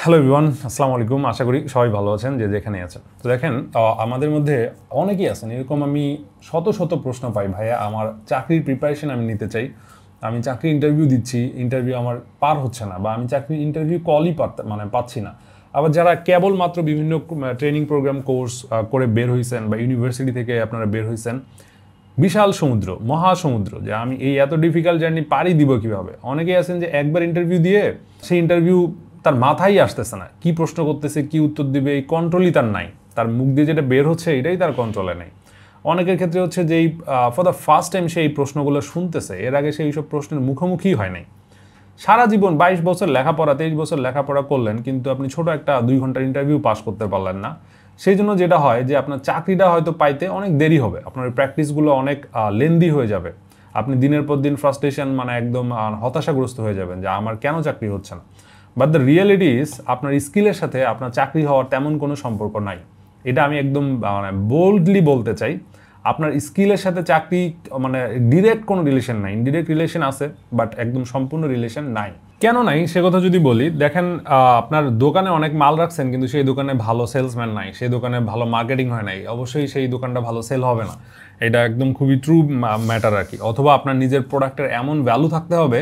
Hello everyone, আসসালামু আলাইকুম। আশা করি সবাই ভালো আছেন যে যেখানে আছেন। তো দেখেন, আমাদের মধ্যে অনেকেই আছেন এরকম, আমি শত শত প্রশ্ন পাই, ভাইয়া আমার চাকরির প্রিপারেশন আমি নিতে চাই, আমি চাকরি ইন্টারভিউ দিচ্ছি, ইন্টারভিউ আমার পার হচ্ছে না, বা আমি চাকরির ইন্টারভিউ কলই পাচ্ছি না। আবার যারা কেবলমাত্র বিভিন্ন ট্রেনিং প্রোগ্রাম কোর্স করে বের হয়েছেন বা ইউনিভার্সিটি থেকে আপনারা বের হয়েছেন, বিশাল সমুদ্র, মহাসমুদ্র, যে আমি এই এত ডিফিকাল্ট জার্নি পাড়ি দিব কীভাবে। অনেকেই আছেন যে একবার ইন্টারভিউ দিয়ে সেই ইন্টারভিউ তার মাথায় আসতেছে না, কি প্রশ্ন করতেছে, কি উত্তর দিবে, এই কন্ট্রোলই তার নাই, তার মুখ দিয়ে যেটা বের হচ্ছে এটাই তার কন্ট্রোলে নেই। অনেকের ক্ষেত্রে হচ্ছে যে ফর দ্য ফার্স্ট টাইম সেই প্রশ্নগুলো শুনতেছে, এর আগে সেই সব প্রশ্নের মুখোমুখি হয় নাই। সারা জীবন 22 বছর লেখাপড়া, 23 বছর লেখাপড়া করলেন, কিন্তু আপনি ছোট একটা 2 ঘন্টার ইন্টারভিউ পাস করতে পারলেন না। সেই জন্য যেটা হয় যে আপনার চাকরিটা হয়তো পাইতে অনেক দেরি হবে, আপনার প্র্যাকটিসগুলো অনেক লেন্দি হয়ে যাবে, আপনি দিনের পর দিন ফ্রাস্ট্রেশন, মানে একদম হতাশাগ্রস্ত হয়ে যাবেন যে আমার কেন চাকরি হচ্ছে না। বাট দ্য রিয়েলিটি ইজ আপনার স্কিলের সাথে আপনার চাকরি হওয়ার তেমন কোনো সম্পর্ক নাই। এটা আমি একদম মানে বোল্ডলি বলতে চাই, আপনার স্কিলের সাথে চাকরি মানে ডিরেক্ট কোনো রিলেশন নাই, ইনডিরেক্ট রিলেশন আছে, বাট একদম সম্পূর্ণ রিলেশন নাই। কেন নাই সে কথা যদি বলি, দেখেন আপনার দোকানে অনেক মাল রাখছেন, কিন্তু সেই দোকানে ভালো সেলসম্যান নাই, সেই দোকানে ভালো মার্কেটিং হয় নাই, অবশ্যই সেই দোকানটা ভালো সেল হবে না। এটা একদম খুবই ট্রু ম্যাটার আর কি। অথবা আপনার নিজের প্রোডাক্টের এমন ভ্যালু থাকতে হবে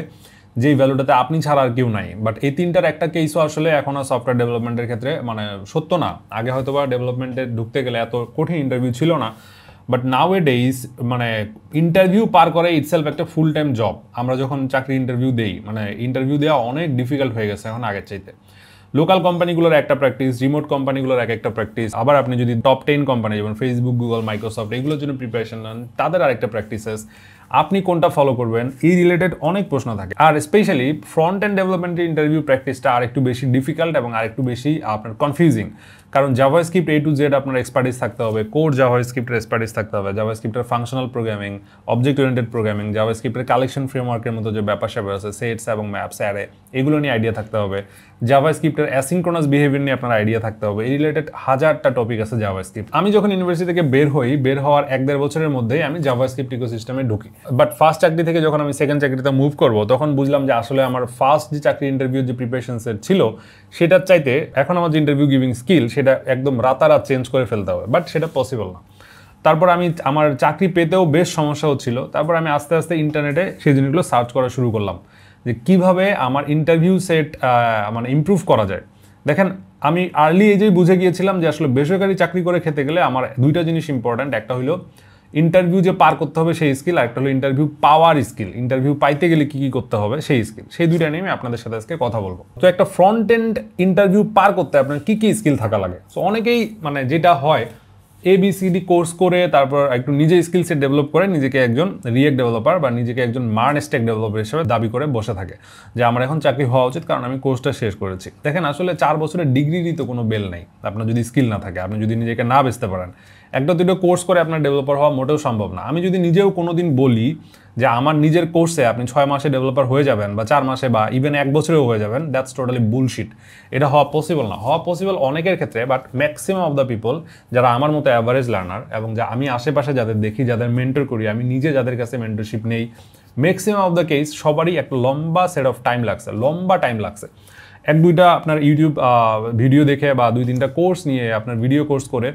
যেই ভ্যালুটাতে আপনি ছাড়া আর কেউ নাই। বাট এই তিনটার একটা কেসও আসলে এখন আর সফটওয়্যার ডেভেলপমেন্টের ক্ষেত্রে মানে সত্য না। আগে হয়তো বা ডেভেলপমেন্টে ঢুকতে গেলে এত কঠিন ইন্টারভিউ ছিল না, বাট নাও এ ডেইজ মানে ইন্টারভিউ পার করে ইটসেলফ একটা ফুল টাইম জব। আমরা যখন চাকরি ইন্টারভিউ দেই, মানে ইন্টারভিউ দেওয়া অনেক ডিফিকাল্ট হয়ে গেছে এখন আগের চাইতে। লোকাল কোম্পানিগুলোর একটা প্র্যাকটিস, রিমোট কোম্পানিগুলোর একটা প্র্যাকটিস, আবার আপনি যদি টপ 10 কোম্পানি যেমন ফেসবুক, গুগল, মাইক্রোসফট এগুলোর জন্য প্রিপারেশন নেন, তাদের আরেকটা প্র্যাকটিসেস, আপনি কোনটা ফলো করবেন এই রিলেটেড অনেক প্রশ্ন থাকে। আর স্পেশালি ফ্রন্ট এন্ড ডেভেলপমেন্টের ইন্টারভিউ প্র্যাকটিসটা আরেকটু বেশি ডিফিকাল্ট এবং আরেকটু বেশি আপনার কনফিউজিং, কারণ জাভাস্ক্রিপ্ট A to Z আপনার এক্সপার্টিস থাকতে হবে, কোর জাভাস্ক্রিপ্টের এক্সপার্টিস থাকতে হবে, জাভাস্ক্রিপ্টের functional programming, object oriented programming, জাভাস্ক্রিপ্টের কালেকশন ফ্রেমওয়ার্কের মতো যে ব্যাপার স্যাপার আছে, সেটস এবং ম্যাপস, অ্যারে, এগুলো নিয়ে আইডিয়া থাকতে হবে, জাভাস্ক্রিপ্টের অ্যাসিনক্রোনাস বিহেভিয়ার নিয়ে আপনার আইডিয়া থাকতে হবে। এই রিলেটেড হাজারটা টপিক আছে জাভাস্ক্রিপ্ট। আমি যখন ইউনিভার্সিটি থেকে বের হওয়ার 1-1.5 বছরের মধ্যেই আমি জাভাস্ক্রিপ্ট ইকোসিস্টেমে ঢুকি। বাট ফার্স্ট চাকরি থেকে যখন আমি সেকেন্ড চাকরিতে মুভ করব, তখন বুঝলাম যে আসলে আমার ফার্স্ট যে চাকরি ইন্টারভিউ যে প্রিপারেশন সেট ছিল, সেটার চাইতে এখন আমার যে ইন্টারভিউ গিভিং স্কিল, সেটা একদম রাতারাত চেঞ্জ করে ফেলতে হবে। বাট সেটা পসিবল না। তারপর আমি আমার চাকরি পেতেও বেশ সমস্যা হচ্ছিল। তারপর আমি আস্তে আস্তে ইন্টারনেটে সেই জিনিসগুলো সার্চ করা শুরু করলাম যে কীভাবে আমার ইন্টারভিউ সেট মানে ইমপ্রুভ করা যায়। দেখেন, আমি আর্লি এজেই বুঝে গিয়েছিলাম যে আসলে বেসরকারি চাকরি করে খেতে গেলে আমার দুইটা জিনিস ইম্পর্ট্যান্ট। একটা হলো ইন্টারভিউ যে পার করতে হবে সেই স্কিল, আর একটা হলো ইন্টারভিউ পাওয়ার স্কিল, ইন্টারভিউ পাইতে গেলে কী কী করতে হবে সেই স্কিল। সেই দুইটা নিয়ে আমি আপনাদের সাথে আজকে কথা বলবো। তো একটা ফ্রন্ট এন্ড ইন্টারভিউ পার করতে আপনার কী কী স্কিল থাকা লাগে। তো অনেকেই মানে যেটা হয় ABCD কোর্স করে তারপর একটু নিজে স্কিল সেট ডেভেলপ করে নিজেকে একজন রিয়েক্ট ডেভেলপার বা নিজেকে একজন মার্ন স্ট্যাক ডেভেলপার হিসেবে দাবি করে বসে থাকে যে আমার এখন চাকরি হওয়া উচিত কারণ আমি কোর্সটা শেষ করেছি। দেখেন, আসলে 4 বছরের ডিগ্রিরই তো কোনো বেল নেই। আপনার যদি স্কিল না থাকে, আপনি যদি নিজেকে না বেচতে পারেন, একটা দুটো কোর্স করে আপনার ডেভেলপার হওয়া মোটেও সম্ভব না। আমি যদি নিজেও কোনোদিন বলি যে আমার নিজের কোর্সে আপনি 6 মাসে ডেভেলপার হয়ে যাবেন বা 4 মাসে বা ইভেন 1 বছরেও হয়ে যাবেন, দ্যাটস টোটালি বুলশিট। এটা হওয়া পসিবল না। হওয়া পসিবল অনেকের ক্ষেত্রে, but maximum of the people যারা আমার মতো অ্যাভারেজ লার্নার এবং যা আমি আশেপাশে যাদের দেখি, যাদের মেন্টর করি, আমি নিজে যাদের কাছে মেন্টরশিপ নেই, ম্যাক্সিমাম অফ দ্য কেস সবারই একটা লম্বা সেট অফ টাইম লাগছে, লম্বা টাইম লাগছে। 1-2টা আপনার ইউটিউব ভিডিও দেখে বা 2-3টা কোর্স নিয়ে আপনার ভিডিও কোর্স করে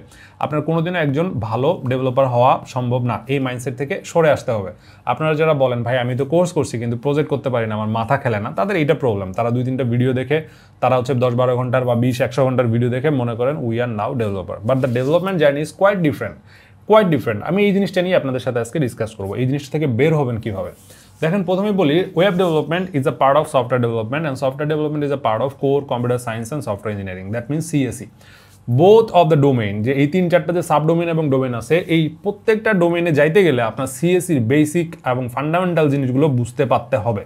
আপনার কোনোদিনও একজন ভালো ডেভেলপার হওয়া সম্ভব না। এই মাইন্ডসেট থেকে সরে আসতে হবে। আপনারা যারা বলেন ভাই আমি তো কোর্স করছি কিন্তু প্রজেক্ট করতে পারি না, আমার মাথা খেলে না, তাদের এইটা প্রবলেম। তারা 2-3টা ভিডিও দেখে, তারা হচ্ছে 10-12 ঘন্টার বা 20-100 ঘন্টার ভিডিও দেখে মনে করেন we are now developer. But the development journey is quite different. আমি এই জিনিসটা নিয়ে আপনাদের সাথে আজকে ডিসকাস করবো, এই জিনিসটা থেকে বের হবেন কীভাবে। দেখেন, প্রথমে বলি web development is a part of software development and software development is a part of core computer science and software engineering, that means CSE। Both of the domain, যে এই 3-4টা যে সাবডোমেইন এবং ডোমেইন আছে, এই প্রত্যেকটা ডোমেইনে যাইতে গেলে আপনার CSEর বেসিক এবং ফান্ডামেন্টাল জিনিসগুলো বুঝতে পারতে হবে।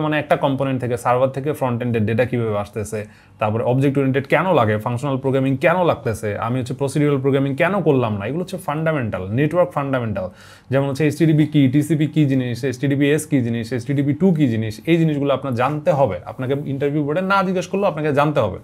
মানে একটা কম্পোনেন্ট থেকে, সার্ভার থেকে ফ্রন্ট এন্ডের ডেটা কীভাবে আসতেছে, তারপরে অবজেক্ট ওরিয়েন্টেড কেন লাগে, ফাংশনাল প্রোগ্রামিং কেন লাগতেছে, আমি হচ্ছে প্রসিডিউরাল প্রোগ্রামিং কেন করলাম না, এগুলো হচ্ছে ফান্ডামেন্টাল, নেটওয়ার্ক ফান্ডামেন্টাল। যেমন হচ্ছে HTTP কি, TCP কী জিনিস, HTTPS কী জিনিস, HTTP2 কী জিনিস, এই জিনিসগুলো আপনার জানতে হবে। আপনাকে ইন্টারভিউ বোর্ডে না জিজ্ঞেস করলেও আপনাকে জানতে হবে।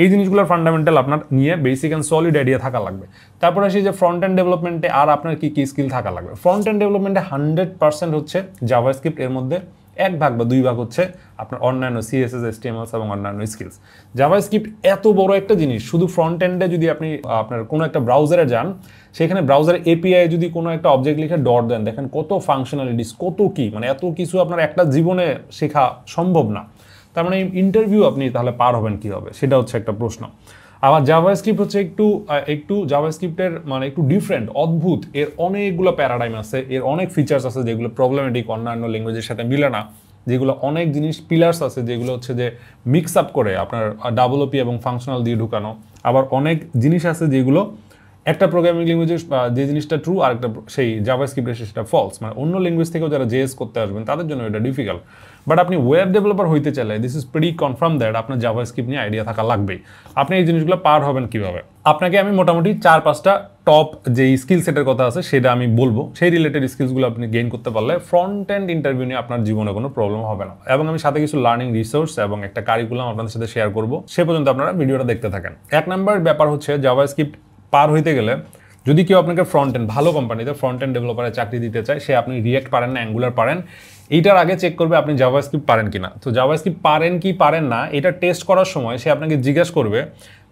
এই জিনিসগুলোর ফান্ডামেন্টাল আপনার নিয়ে বেসিক অ্যান্ড সলিড আইডিয়া থাকা লাগবে। তারপর আসি যে ফ্রন্ট এন্ড ডেভেলপমেন্টে আর আপনার কী কী স্কিল থাকা লাগবে। ফ্রন্ট এন্ড ডেভেলপমেন্টে 100% হচ্ছে জাভাস্ক্রিপ্ট, এর মধ্যে 1 ভাগ বা 2 ভাগ হচ্ছে আপনার অন্যান্য CSS, HTML এবং অন্যান্য স্কিলস। জাভাস্ক্রিপ্ট এত বড় একটা জিনিস, শুধু ফ্রন্ট এন্ডে যদি আপনি আপনার কোনো একটা ব্রাউজারে যান, সেখানে ব্রাউজারে API যদি কোনো একটা অবজেক্ট লিখে ডট দেন, দেখেন কত ফাংশনালিটিস, কত কি, মানে এত কিছু আপনার একটা জীবনে শেখা সম্ভব না। তার মানে ইন্টারভিউ আপনি তাহলে পার হবেন কীভাবে, সেটা হচ্ছে একটা প্রশ্ন। আবার জাভাস্ক্রিপ্ট হচ্ছে একটু জাভাস্ক্রিপ্টের মানে একটু ডিফারেন্ট, অদ্ভুত, এর অনেকগুলো প্যারাডাইম আছে, এর অনেক ফিচার্স আছে যেগুলো প্রবলেমেটিক, অন্যান্য ল্যাঙ্গুয়েজের সাথে মিলে না, যেগুলো অনেক জিনিস পিলার্স আছে যেগুলো হচ্ছে যে মিক্স আপ করে আপনার ডাবলপি এবং ফাংশনাল দিয়ে ঢুকানো। আবার অনেক জিনিস আছে যেগুলো একটা প্রোগ্রামিং ল্যাঙ্গুয়েজের যে জিনিসটা ট্রু আর একটা সেই জাভাস্ক্রিপ্টের সেটা ফলস, মানে অন্য ল্যাঙ্গুয়েজ থেকেও যারা জেএস করতে আসবেন তাদের জন্য এটা ডিফিকাল্ট। বাট আপনি ওয়েব ডেভেলপার হইতে চাইলে this is pretty confirm that আপনার জাভাস্ক্রিপ্ট নিয়ে আইডিয়া থাকা লাগবেই। আপনি এই জিনিসগুলো পার হবেন কিভাবে, আপনাকে আমি মোটামুটি 4-5টা টপ যেই স্কিল সেটের কথা আছে সেটা আমি বলবো। সেই রিলেটেড স্কিলসগুলো আপনি গেইন করতে পারলে ফ্রন্ট এন্ড ইন্টারভিউ নিয়ে আপনার জীবনে কোনো প্রবলেম হবে না। এবং আমি সাথে কিছু লার্নিং রিসোর্স এবং একটা কারিকুলাম আপনাদের সাথে শেয়ার করবো, সে পর্যন্ত আপনারা ভিডিওটা দেখতে থাকেন। 1 নম্বর ব্যাপার হচ্ছে জাভাস্ক্রিপ্ট পার হইতে গেলে যদি কেউ আপনাকে ফ্রন্ট এন্ড ভালো কোম্পানিতে ফ্রন্ট এন্ড ডেভেলপারে চাকরি দিতে চায়, সে আপনি রিয়েক্ট পারেন না, অ্যাঙ্গুলার পারেন, এইটার আগে চেক করবে আপনি জাভাস্ক্রিপ্ট পারেন কিনা। তো জাভাস্ক্রিপ্ট পারেন কি পারেন না এটা টেস্ট করার সময় সে আপনাকে জিজ্ঞাসা করবে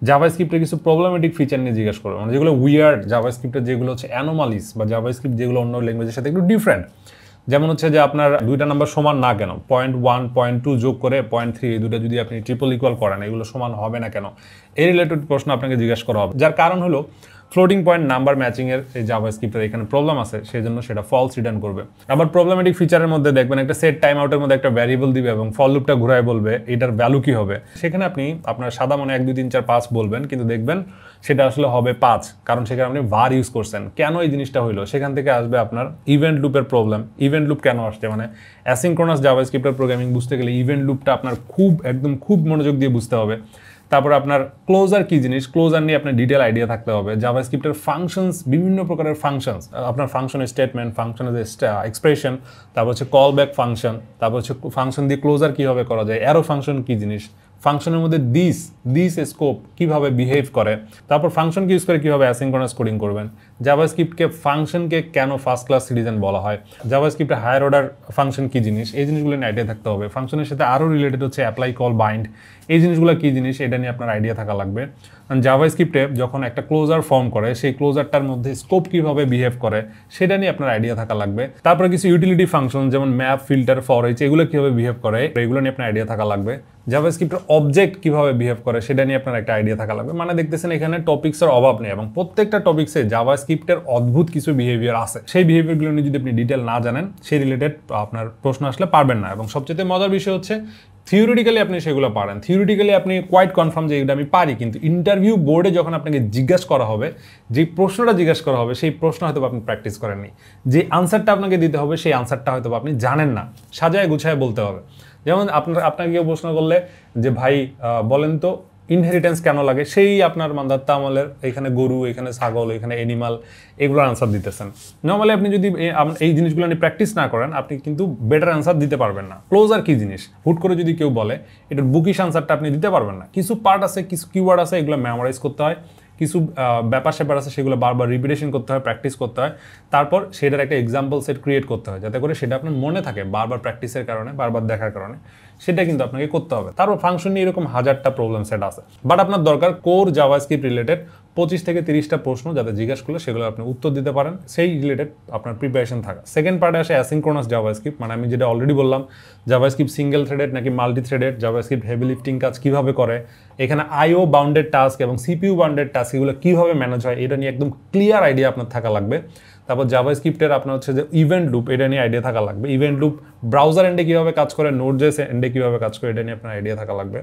জাভাস্ক্রিপ্টের কিছু প্রবলেমেটিক ফিচার নিয়ে জিজ্ঞাসা করবে, মানে যেগুলো উইয়ার্ড জাভাস্ক্রিপ্টের, যেগুলো হচ্ছে অ্যানোমালিস বা জাভাস্ক্রিপ্ট যেগুলো অন্য ল্যাঙ্গুয়েজের সাথে একটু ডিফারেন্ট। যেমন হচ্ছে যে আপনার 2টা নাম্বার সমান না কেন, 0.1 0.2 যোগ করে 0.3 এই দুটো যদি আপনি ট্রিপল ইকুয়াল করেন, এগুলো সমান হবে না কেন, এই রিলেটেড প্রশ্ন আপনাকে জিজ্ঞাসা করা হবে। যার কারণ হলো ফ্লোটিং পয়েন্ট নাম্বার ম্যাচিংয়ের এই জাভাস্ক্রিপ্টের এখানে প্রবলেম আছে, সেই জন্য সেটা ফলস রিটার্ন করবে। আবার প্রবলেমেটিক ফিচারের মধ্যে দেখবেন একটা সেট টাইম আউটের মধ্যে একটা ভ্যারিয়েবল দিবে এবং ফল লুপটা ঘুরায় বলবে এটার ভ্যালু কি হবে। সেখানে আপনি আপনার সাদা মনে 1 2 3 4 5 বলবেন, কিন্তু দেখবেন সেটা আসলে হবে 5, কারণ সেখানে আপনি var ইউজ করছেন। কেন এই জিনিসটা হইলো, সেখান থেকে আসবে আপনার ইভেন্ট লুপের প্রবলেম। ইভেন্ট লুপ কেন আসছে, মানে অ্যাসিনক্রোনাস জাভাস্ক্রিপ্টের প্রোগ্রামিং বুঝতে গেলে ইভেন্ট লুপটা আপনার খুব মনোযোগ দিয়ে বুঝতে হবে। তারপর আপনার ক্লোজার কি জিনিস, ক্লোজার নিয়ে আপনার ডিটেল আইডিয়া থাকতে হবে। জাভাস্ক্রিপ্টের ফাংশনস, বিভিন্ন প্রকারের ফাংশনস, আপনার ফাংশনের স্টেটমেন্ট, ফাংশনের এক্সপ্রেশন, তারপর হচ্ছে কল ব্যাক ফাংশন, তারপর হচ্ছে ফাংশন দিয়ে ক্লোজার কীভাবে করা যায়, অ্যারো ফাংশন কি জিনিস, ফাংশনের মধ্যে দিস স্কোপ কিভাবে বিহেভ করে, তারপর ফাংশনকে ইউজ করে কীভাবে অ্যাসিনক্রোনাস কোডিং করবেন, জাভাস্ক্রিপ্টকে ফাংশনকে কেন ফার্স্ট ক্লাস সিটিজেন বলা হয়, জাভাস্ক্রিপ্টের হায়ার অর্ডার ফাংশন কি জিনিস, এই জিনিসগুলো নিয়ে আইডিয়া থাকতে হবে। ফাংশনের সাথে আরও রিলেটেড হচ্ছে অ্যাপ্লাই, কল, বাইন্ড, এই জিনিসগুলো কী জিনিস এটা নিয়ে আপনার আইডিয়া থাকা লাগবে। কারণ জাভাস্ক্রিপ্টে যখন একটা ক্লোজার ফর্ম করে, সেই ক্লোজারটার মধ্যে স্কোপ কীভাবে বিহেভ করে সেটা নিয়ে আপনার আইডিয়া থাকা লাগবে। তারপরে কিছু ইউটিলিটি ফাংশন যেমন ম্যাপ, ফিল্টার, ফর ইচ, এগুলো কীভাবে বিহেভ করে এগুলো নিয়ে আপনার আইডিয়া থাকা লাগবে। জাভাস্ক্রিপ্টের অবজেক্ট কীভাবে বিহেভ করে সেটা নিয়ে আপনার একটা আইডিয়া থাকা লাগবে। মানে দেখতেছেন এখানে টপিক্সের অভাব নেই এবং প্রত্যেকটা টপিক্সে জাভাস্ক্রিপ্টের অদ্ভুত কিছু বিহেভিয়ার আছে। সেই বিহেভিয়ারগুলো নিয়ে যদি আপনি ডিটেল না জানেন, সেই রিলেটেড আপনার প্রশ্ন আসলে পারবেন না। এবং সবচেয়ে মজার বিষয় হচ্ছে থিওরিটিক্যালি আপনি সেগুলো পারেন, থিওরিটিক্যালি আপনি কোয়াইট কনফার্ম যে এটা আমি পারি, কিন্তু ইন্টারভিউ বোর্ডে যখন আপনাকে জিজ্ঞাসা করা হবে, যে প্রশ্নটা জিজ্ঞাসা করা হবে সেই প্রশ্ন হয়তো আপনি প্র্যাকটিস করেননি, যে আনসারটা আপনাকে দিতে হবে সেই আনসারটা হয়তো আপনি জানেন না, সাজায় গুছায় বলতে হবে। যেমন আপনাকে কেউ প্রশ্ন করলে যে ভাই বলেন তো ইনহেরিটেন্স কেন লাগে, সেই আপনার মান্দাত্তা আমলের এখানে গরু, এখানে ছাগল, এখানে এনিমাল, এগুলোর আনসার দিতেছেন। নর্মালি আপনি যদি এই জিনিসগুলো নিয়ে প্র্যাকটিস না করেন, আপনি কিন্তু বেটার আনসার দিতে পারবেন না। ক্লোজার কি জিনিস হুট করে যদি কেউ বলে, এটার বুকিশ আনসারটা আপনি দিতে পারবেন না। কিছু পার্ট আছে, কিছু কিওয়ার্ড আছে, এগুলো মেমোরাইজ করতে হয়, কিছু ব্যাপার স্যাপার আছে সেগুলো বারবার রিপিটেশন করতে হয়, প্র্যাকটিস করতে হয়, তারপর সেটার একটা এক্সাম্পল সেট ক্রিয়েট করতে হয় যাতে করে সেটা আপনার মনে থাকে বারবার প্র্যাকটিসের কারণে, বারবার দেখার কারণে, সেটা কিন্তু আপনাকে করতে হবে। তারপর ফাংশন নিয়ে এরকম 1000টা প্রবলেম সেট আছে, বাট আপনার দরকার কোর জাভাস্ক্রিপ্ট রিলেটেড 25 থেকে 30টা প্রশ্ন যাতে জিজ্ঞাসা করলে সেগুলো আপনি উত্তর দিতে পারেন, সেই রিলেটেড আপনার প্রিপারেশন থাকা। সেকেন্ড পার্টে আসে অ্যাসিনক্রোনাস জাভাস্ক্রিপ্ট, মানে আমি যেটা অলরেডি বললাম, জাভাস্ক্রিপ্ট সিঙ্গেল থ্রেডেড নাকি multi threaded, JavaScript heavy lifting কাজ কীভাবে করে, এখানে আইও বাউন্ডেড টাস্ক এবং সিপিইউ বাউন্ডেড টাস্ক এগুলো কীভাবে ম্যানেজ হয়, এটা নিয়ে একদম ক্লিয়ার আইডিয়া আপনার থাকা লাগবে। তারপর জাভাস্ক্রিপ্টের আপনার হচ্ছে যে ইভেন্ট লুপ, এটা নিয়ে আইডিয়া থাকা লাগবে। ইভেন্ট লুপ ব্রাউজার এন্ডে কীভাবে কাজ করে, নোড.জেএস এন্ডে কীভাবে কাজ করে, এটা নিয়ে আপনার আইডিয়া থাকা লাগবে।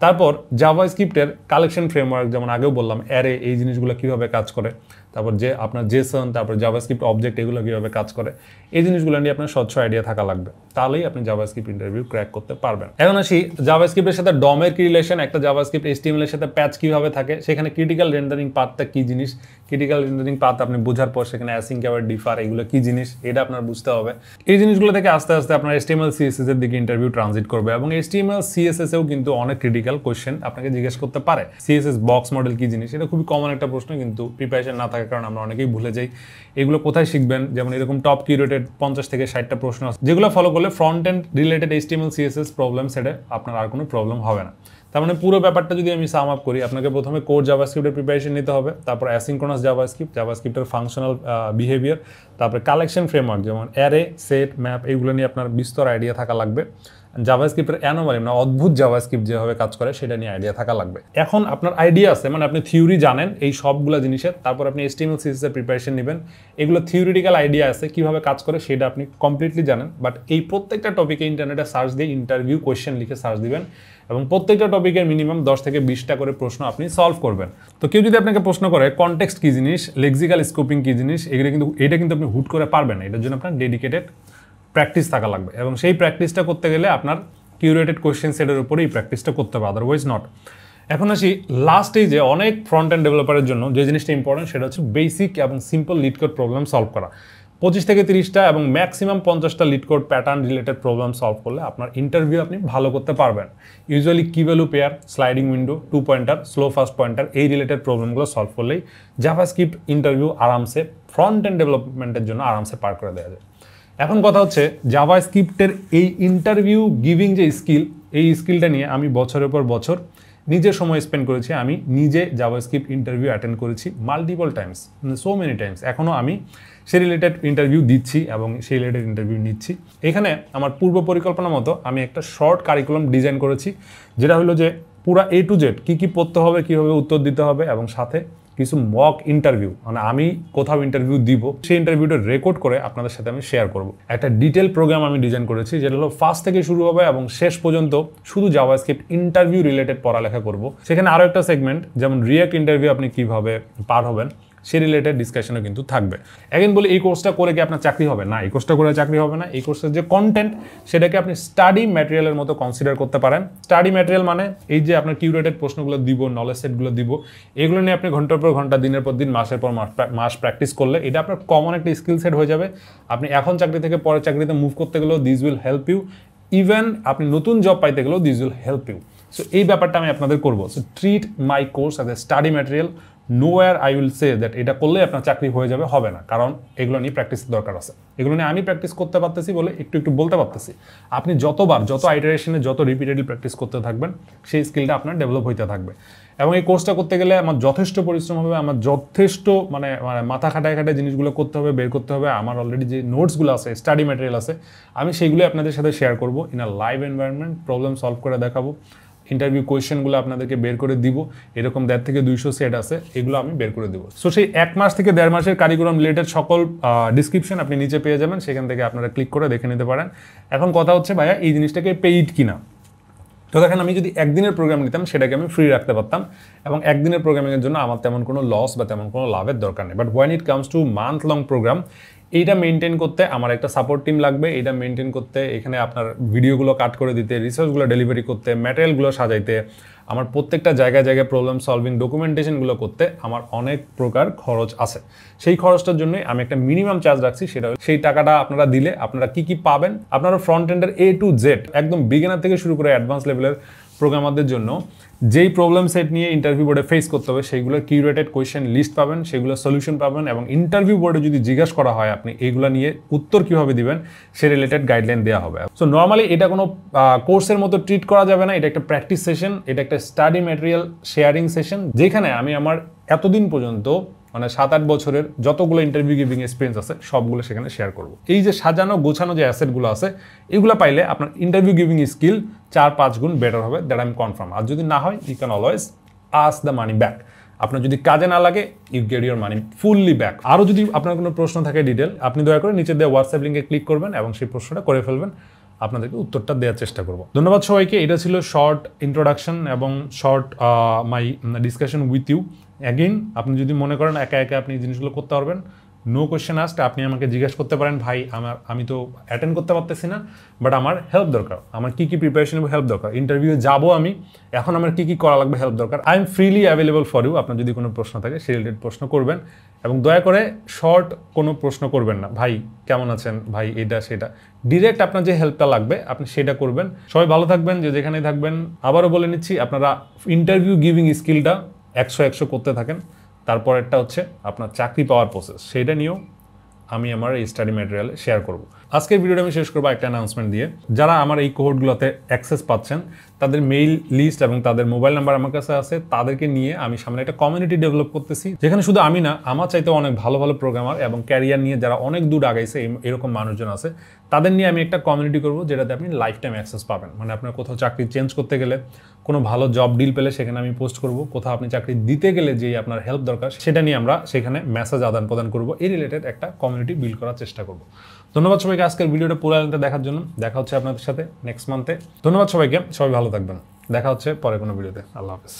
তারপর জাভাস্ক্রিপ্টের কালেকশন ফ্রেমওয়ার্ক, যেমন আগেও বললাম অ্যারে, এই জিনিসগুলো কীভাবে কাজ করে, তারপর যে আপনার জেসন, তারপর জাভাস্ক্রিপ্ট অবজেক্ট, এগুলো কীভাবে কাজ করে, এই জিনিসগুলো নিয়ে আপনার স্বচ্ছ আইডিয়া থাকা লাগবে, তাহলেই আপনি জাভাস্ক্রিপ্ট ইন্টারভিউ ক্র্যাক করতে পারবেন। এখন আসি জাভাস্ক্রিপ্টের সাথে ডমের কি রিলেশন, একটা জাভাস্ক্রিপ্ট HTML এর সাথে প্যাচ কীভাবে থাকে, সেখানে ক্রিটিক্যাল রেন্ডারিং পাথটা কী জিনিস, ক্রিটিক্যাল রেন্ডারিং পাথ আপনি বোঝার পর সেখানে অ্যাসিঙ্ক আবার ডিফার, এগুলো কী জিনিস এটা আপনার বুঝতে হবে। এই জিনিসগুলো থেকে আস্তে আস্তে আস্তে আপনার HTML CSS এর দিকে ইন্টারভিউ ট্রানজিট করবে এবং HTML CSS এও কিন্তু অনেক ক্রিটিক্যাল কোয়েশ্চেন আপনাকে জিজ্ঞেস করতে পারে। CSS বক্স মডেল কি জিনিস, এটা খুবই কমন একটা প্রশ্ন, কিন্তু প্রিপারেশন না থাকার কারণে আমরা অনেকেই ভুলে যাই। এগুলো কোথায় শিখবেন, যেমন এরকম টপ কিউরেটেড 50 থেকে 60টা প্রশ্ন আছে, যেগুলো ফলো করলে front end related HTML CSS problem সেটে আপনার আর কোনো প্রবলেম হবে না। তার মানে পুরো ব্যাপারটা যদি আমি সাম আপ করি, আপনাকে প্রথমে কোর জাভাস্ক্রিপ্টের প্রিপারেশন নিতে হবে, তারপর অ্যাসিনক্রোনাস জাভাস্ক্রিপ্টের ফাংশনাল বিহেভিয়ার, তারপরে কালেকশন ফ্রেমওয়ার্ক যেমন অ্যারে, সেট, ম্যাপ, এইগুলো নিয়ে আপনার বিস্তর আইডিয়া থাকা লাগবে। জাভাস্ক্রিপ্টের অ্যানোমালি মানে অদ্ভুত জাভাস্ক্রিপ্ট যেভাবে কাজ করে সেটা নিয়ে আইডিয়া থাকা লাগবে। এখন আপনার আইডিয়া আছে, মানে আপনি থিওরি জানেন এই সবগুলো জিনিসের, তারপর আপনি HTML CSS এর প্রিপারেশন নেবেন, এগুলো থিওরিটিক্যাল আইডিয়া আছে কিভাবে কাজ করে সেটা আপনি কমপ্লিটলি জানেন। বাট এই প্রত্যেকটা টপিকে ইন্টারনেটে সার্চ দিয়ে ইন্টারভিউ কোয়েশ্চেন লিখে সার্চ দিবেন এবং প্রত্যেকটা টপিকের মিনিমাম 10 থেকে 20টা করে প্রশ্ন আপনি সলভ করবেন। তো কেউ যদি আপনাকে প্রশ্ন করে কনটেক্সট কি জিনিস, লেক্সিক্যাল স্কোপিং কি জিনিস, এটা কিন্তু আপনি হুট করে পারবেন না। এটার জন্য আপনার ডেডিকেটেড প্র্যাকটিস থাকা লাগবে এবং সেই প্র্যাকটিসটা করতে গেলে আপনার কিউরেটেড কোয়েশ্চেন সেটের উপরেই প্র্যাকটিসটা করতে হবে, আদারওয়াইজ নট। এখন আসি লাস্ট যে অনেক ফ্রন্ট এন্ড ডেভেলপারের জন্য যে জিনিসটা ইম্পর্টেন্ট সেটা হচ্ছে বেসিক এবং simple LeetCode problem solve করা। 25 থেকে 30টা এবং ম্যাক্সিমাম 50টা LeetCode pattern related problem solve করলে আপনার ইন্টারভিউ আপনি ভালো করতে পারবেন। Usually key value pair, sliding window, 2 pointer, slow fast pointer, এই রিলেটেড প্রবলেমগুলো সলভ করলেই জাভাস্ক্রিপ্ট ইন্টারভিউ আরামসে ফ্রন্ট এন্ড ডেভেলপমেন্টের জন্য আরামসে পার করে দেওয়া যায়। এখন কথা হচ্ছে জাভাস্ক্রিপ্টের এই ইন্টারভিউ গিভিং যে স্কিল, এই স্কিলটা নিয়ে আমি বছরের পর বছর নিজের সময় স্পেন্ড করেছি। আমি নিজে জাভাস্ক্রিপ্ট ইন্টারভিউ অ্যাটেন্ড করেছি multiple Times, so many Times. এখনও আমি সেই রিলেটেড ইন্টারভিউ দিচ্ছি এবং সেই রিলেটেড ইন্টারভিউ নিচ্ছি। এখানে আমার পূর্ব পরিকল্পনা মতো আমি একটা শর্ট কারিকুলাম ডিজাইন করেছি, যেটা হলো যে পুরা A to Z কী কী পড়তে হবে, কীভাবে উত্তর দিতে হবে এবং সাথে কিছু মক ইন্টারভিউ, মানে আমি কোথাও ইন্টারভিউ দিব সেই ইন্টারভিউটা রেকর্ড করে আপনাদের সাথে আমি শেয়ার করব। একটা ডিটেল প্রোগ্রাম আমি ডিজাইন করেছি, যেটা হলো ফার্স্ট থেকে শুরু হবে এবং শেষ পর্যন্ত শুধু জাভাস্ক্রিপ্ট ইন্টারভিউ রিলেটেড পড়ালেখা করব। সেখানে আরও একটা সেগমেন্ট যেমন রিয়াক্ট ইন্টারভিউ আপনি কীভাবে পার হবেন সে রিলেটেড ডিসকাশনও কিন্তু থাকবে। এখন বলি এই কোর্সটা করে কি আপনার চাকরি হবে? না, এই কোর্সটা করে চাকরি হবে না। এই কোর্সের যে কন্টেন্ট সেটাকে আপনি স্টাডি ম্যাটেরিয়ালের মতো কনসিডার করতে পারেন। স্টাডি ম্যাটেরিয়াল মানে এই যে আপনার কিউরেটেড প্রশ্নগুলো দিব, নলেজ সেটগুলো দিব, এগুলো নিয়ে আপনি ঘন্টার পর ঘন্টা, দিনের পর দিন, মাসের পর মাস প্র্যাকটিস করলে এটা আপনার কমন একটা স্কিল সেট হয়ে যাবে। আপনি এখন চাকরি থেকে পরের চাকরিতে মুভ করতে গেলেও this will help you, even আপনি নতুন জব পাইতে গেলেও this will help you. So এই ব্যাপারটা আমি আপনাদের করবো। So treat my course as a study material. Nowhere I will say that এটা করলে আপনার চাকরি হয়ে যাবে, হবে না, কারণ এগুলো নিয়ে প্র্যাকটিসের দরকার আছে। এগুলো নিয়ে আমি প্র্যাকটিস করতে পারতেছি বলে একটু একটু বলতে পারতেছি। আপনি যতবার, যত আইটারেশনে, যত রিপিটেডলি প্র্যাকটিস করতে থাকবেন সেই স্কিলটা আপনার ডেভেলপ হইতে থাকবে। এবং এই কোর্সটা করতে গেলে আমার যথেষ্ট পরিশ্রম হবে, আমার যথেষ্ট মানে মাথা খাটায় খাটায় জিনিসগুলো করতে হবে, বের করতে হবে। আমার অলরেডি যে নোটসগুলো আছে, স্টাডি ম্যাটেরিয়াল আছে, আমি সেইগুলো আপনাদের সাথে শেয়ার করবো in a live environment. Problem solve করে দেখাবো, ইন্টারভিউ কোয়েশ্চেনগুলো আপনাদেরকে বের করে দিব। এরকম 1.5 থেকে 200 সেট আছে, এগুলো আমি বের করে দেবো। সো সেই 1 মাস থেকে 1.5 মাসের কারিকুলাম রিলেটেড সকল ডিসক্রিপশন আপনি নিচে পেয়ে যাবেন, সেখান থেকে আপনারা ক্লিক করে দেখে নিতে পারেন। এখন কথা হচ্ছে ভাইয়া এই জিনিসটাকে পেইড কিনা। তো দেখেন, আমি যদি একদিনের প্রোগ্রাম নিতাম সেটাকে আমি ফ্রি রাখতে পারতাম এবং একদিনের প্রোগ্রামিংয়ের জন্য আমার তেমন কোনো লস বা তেমন কোনো লাভের দরকার নেই। But when it comes to month long program, এইটা মেনটেন করতে আমার একটা সাপোর্ট টিম লাগবে। এইটা মেনটেন করতে, এখানে আপনার ভিডিওগুলো কাট করে দিতে, রিসার্চগুলো ডেলিভারি করতে, ম্যাটেরিয়ালগুলো সাজাইতে, আমার প্রত্যেকটা জায়গায় জায়গায় প্রবলেম সলভিং ডকুমেন্টেশনগুলো করতে আমার অনেক প্রকার খরচ আছে। সেই খরচটার জন্যই আমি একটা মিনিমাম চার্জ রাখছি, সেটা সেই টাকাটা আপনারা দিলে আপনারা কি কি পাবেন। আপনারা ফ্রন্ট এন্ডের A to Z একদম বিগিনার থেকে শুরু করে অ্যাডভান্স লেভেলের প্রোগ্রামারদের জন্য যেই প্রবলেম সেট নিয়ে ইন্টারভিউ বোর্ডে ফেস করতে হবে সেইগুলোর কিউরেটেড কোয়েশ্চেন লিস্ট পাবেন, সেগুলোর সলিউশন পাবেন এবং ইন্টারভিউ বোর্ডে যদি জিজ্ঞাসা করা হয় আপনি এইগুলো নিয়ে উত্তর কীভাবে দিবেন সে রিলেটেড গাইডলাইন দেওয়া হবে। সো নর্মালি এটা কোনো কোর্সের মতো ট্রিট করা যাবে না, এটা একটা প্র্যাকটিস সেশন, এটা একটা স্টাডি ম্যাটেরিয়াল শেয়ারিং সেশন, যেখানে আমি আমার এতদিন পর্যন্ত মানে 7-8 বছরের যতগুলো ইন্টারভিউ গিভিং এক্সপিরিয়েন্স আছে সবগুলো সেখানে শেয়ার করবো। এই যে সাজানো গোছানো যে অ্যাসেটগুলো আছে এগুলো পাইলে আপনার ইন্টারভিউ গিভিং স্কিল 4-5 গুণ বেটার হবে, দ্যাট আই এম কনফার্ম। আর যদি না হয়, you can always ask the money back. আপনার যদি কাজে না লাগে, you get your money fully back. আরও যদি আপনার কোনো প্রশ্ন থাকে ডিটেল, আপনি দয়া করে নিচে দেওয়া হোয়াটসঅ্যাপ লিঙ্কে ক্লিক করবেন এবং সেই প্রশ্নটা করে ফেলবেন, আপনাদেরকে উত্তরটা দেওয়ার চেষ্টা করব। ধন্যবাদ সবাইকে। এটা ছিল শর্ট ইন্ট্রোডাকশন এবং short my discussion with you. Again, আপনি যদি মনে করেন একা একা আপনি এই জিনিসগুলো করতে পারবেন, নো কোয়েশ্চেন আস্কড আপনি আমাকে জিজ্ঞেস করতে পারেন, ভাই আমি তো অ্যাটেন্ড করতে পারতেছি না, বাট আমার হেল্প দরকার, আমার কী কী প্রিপারেশন এবং হেল্প দরকার, ইন্টারভিউ যাবো আমি, এখন আমার কী কী করা লাগবে, হেল্প দরকার। I am freely available for you. আপনার যদি কোনো প্রশ্ন থাকে সেই রিলেটেড প্রশ্ন করবেন, এবং দয়া করে শর্ট কোনো প্রশ্ন করবেন না, ভাই কেমন আছেন, ভাই এটা সেটা। ডিরেক্ট আপনার যে হেল্পটা লাগবে আপনি সেটা করবেন। সবাই ভালো থাকবেন, যে যেখানেই থাকবেন। আবারও বলে নিচ্ছি, আপনারা ইন্টারভিউ গিভিং স্কিলটা 100 করতে থাকেন। তারপরেরটা হচ্ছে আপনার চাকরি পাওয়ার প্রসেস, সেইটা নিয়েও আমি আমার এই স্টাডি ম্যাটেরিয়ালে শেয়ার করব। আজকের ভিডিওটা আমি শেষ করবো একটা অ্যানাউন্সমেন্ট দিয়ে। যারা আমার এই কোহর্টগুলোতে অ্যাক্সেস পাচ্ছেন, তাদের মেইল লিস্ট এবং তাদের মোবাইল নাম্বার আমার কাছে আছে। তাদেরকে নিয়ে আমি সামনে একটা কমিউনিটি ডেভেলপ করতেছি, যেখানে শুধু আমি না, আমার চাইতে অনেক ভালো ভালো প্রোগ্রামার এবং ক্যারিয়ার নিয়ে যারা অনেক দূর আগাইছে এরকম মানুষজন আছে, তাদের নিয়ে আমি একটা কমিউনিটি করব, যেটাতে আপনি লাইফ টাইম অ্যাক্সেস পাবেন। মানে আপনার কোথাও চাকরি চেঞ্জ করতে গেলে, কোনো ভালো জব ডিল পেলে সেখানে আমি পোস্ট করব, কোথাও আপনি চাকরি দিতে গেলে যে আপনার হেল্প দরকার সেটা নিয়ে আমরা সেখানে মেসেজ আদান প্রদান করব। এই রিলেটেড একটা কমিউনিটি বিল্ড করার চেষ্টা করব। ধন্যবাদ সবাইকে আজকের ভিডিওটা পুরো দেখার জন্য। দেখা হচ্ছে আপনাদের সাথে নেক্সট মান্থে। ধন্যবাদ সবাইকে, সবাই ভালো থাকবেন। দেখা হচ্ছে পরে কোনো ভিডিওতে। আল্লাহ হাফেজ।